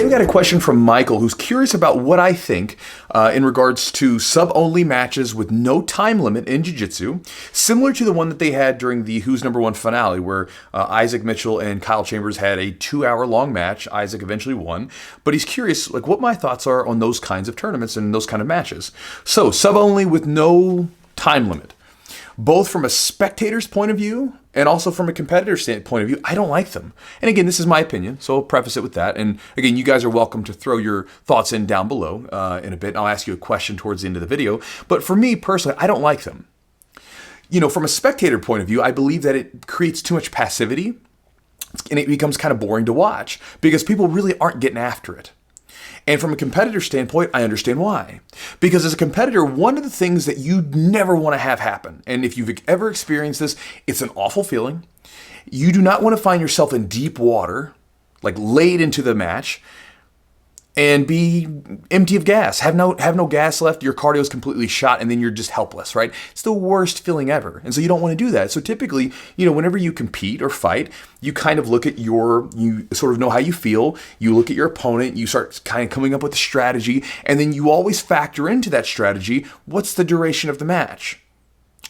we got a question from Michael, who's curious about what I think in regards to sub-only matches with no time limit in jiu-jitsu, similar to the one that they had during the Who's Number One finale, where Isaac Mitchell and Kyle Chambers had a 2-hour-long match. Isaac eventually won, but he's curious like what my thoughts are on those kinds of tournaments and those kind of matches. So, sub-only with no time limit. Both from a spectator's point of view and also from a competitor's point of view, I don't like them. And again, this is my opinion, so I'll preface it with that. And again, you guys are welcome to throw your thoughts in down below in a bit. And I'll ask you a question towards the end of the video. But for me personally, I don't like them. You know, from a spectator point of view, I believe that it creates too much passivity and it becomes kind of boring to watch because people really aren't getting after it. And from a competitor standpoint, I understand why. Because as a competitor, one of the things that you never want to have happen, and if you've ever experienced this, it's an awful feeling. You do not want to find yourself in deep water, like laid into the match, and be empty of gas, have no gas left, your cardio is completely shot, and then you're just helpless, right? It's the worst feeling ever. And so you don't want to do that. So typically, you know, whenever you compete or fight, you kind of look at you sort of know how you feel, you look at your opponent, you start kind of coming up with a strategy, and then you always factor into that strategy, what's the duration of the match?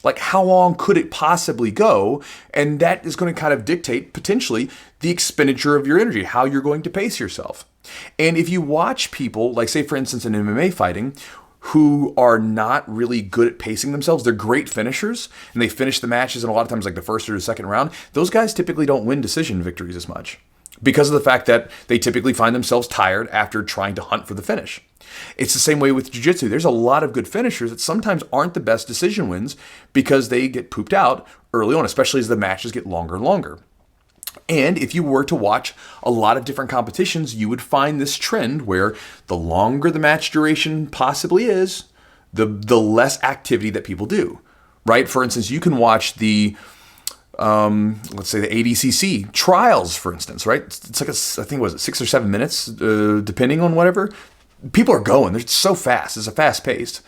Like, how long could it possibly go? And that is going to kind of dictate, potentially, the expenditure of your energy, how you're going to pace yourself. And if you watch people, like say for instance in MMA fighting, who are not really good at pacing themselves, they're great finishers, and they finish the matches in a lot of times like the first or the second round, those guys typically don't win decision victories as much because of the fact that they typically find themselves tired after trying to hunt for the finish. It's the same way with jiu-jitsu. There's a lot of good finishers that sometimes aren't the best decision wins because they get pooped out early on, especially as the matches get longer and longer. And if you were to watch a lot of different competitions, you would find this trend where the longer the match duration possibly is, the less activity that people do, right? For instance, you can watch the, let's say the ADCC trials, for instance, right? It's like I think, was it 6 or 7 minutes, depending on whatever. People are going. They're so fast. It's a fast pace.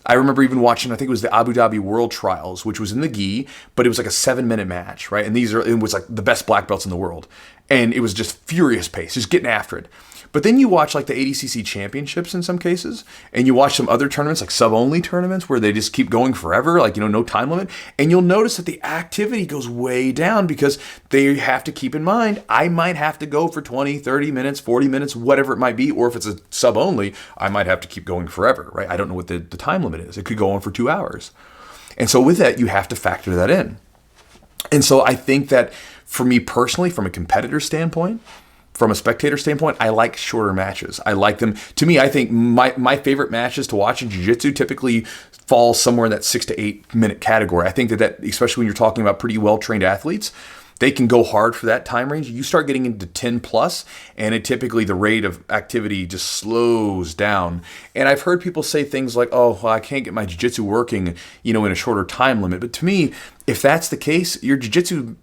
I remember even watching, I think it was the Abu Dhabi World Trials, which was in the gi, but it was like a 7-minute match, right? And it was like the best black belts in the world. And it was just furious pace, just getting after it. But then you watch like the ADCC championships in some cases, and you watch some other tournaments, like sub-only tournaments, where they just keep going forever, like, you know, no time limit. And you'll notice that the activity goes way down because they have to keep in mind, I might have to go for 20, 30 minutes, 40 minutes, whatever it might be. Or if it's a sub-only, I might have to keep going forever, right? I don't know what the time limit is. It could go on for 2 hours. And so with that, you have to factor that in. And so I think that for me personally, from a competitor standpoint, from a spectator standpoint, I like shorter matches. I like them. To me, I think my favorite matches to watch in jiu-jitsu typically fall somewhere in that 6 to 8 minute category. I think that especially when you're talking about pretty well-trained athletes, they can go hard for that time range. You start getting into 10 plus, and it typically the rate of activity just slows down. And I've heard people say things like, oh, well, I can't get my jiu-jitsu working, you know, in a shorter time limit. But to me, if that's the case, your jiu-jitsu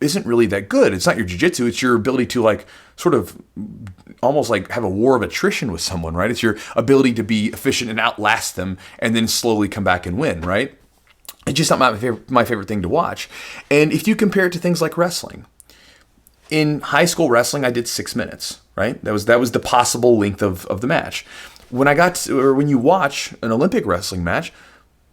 isn't really that good. It's not your jiu-jitsu. It's your ability to like sort of almost like have a war of attrition with someone, right? It's your ability to be efficient and outlast them and then slowly come back and win, right? It's just not my favorite thing to watch. And if you compare it to things like wrestling, in high school wrestling, I did 6 minutes, right? That was the possible length of the match. When you watch an Olympic wrestling match,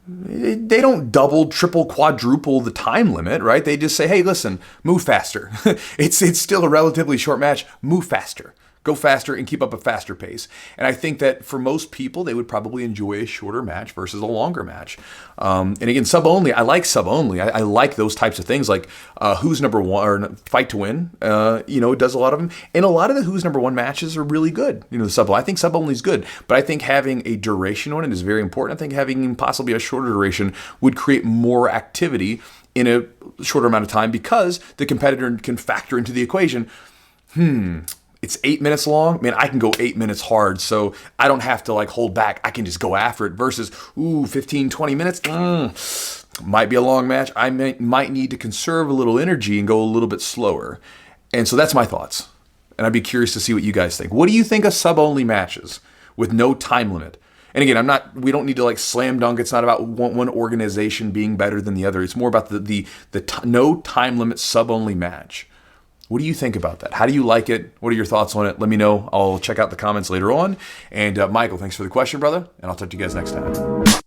they don't double, triple, quadruple the time limit, right? They just say, hey, listen, move faster. It's still a relatively short match. Move faster. Go faster and keep up a faster pace. And I think that for most people, they would probably enjoy a shorter match versus a longer match. And again, sub-only, I like sub-only. I like those types of things like Who's Number One or Fight to Win. It does a lot of them. And a lot of the Who's Number One matches are really good. You know, the sub-only. I think sub-only is good. But I think having a duration on it is very important. I think having possibly a shorter duration would create more activity in a shorter amount of time because the competitor can factor into the equation, it's 8 minutes long, man, I can go 8 minutes hard, so I don't have to like hold back. I can just go after it versus, 15, 20 minutes, might be a long match. I might need to conserve a little energy and go a little bit slower. And so that's my thoughts. And I'd be curious to see what you guys think. What do you think of sub-only matches with no time limit? And again, we don't need to like slam dunk. It's not about one organization being better than the other. It's more about the no time limit sub-only match. What do you think about that? How do you like it? What are your thoughts on it? Let me know. I'll check out the comments later on. And Michael, thanks for the question, brother. And I'll talk to you guys next time.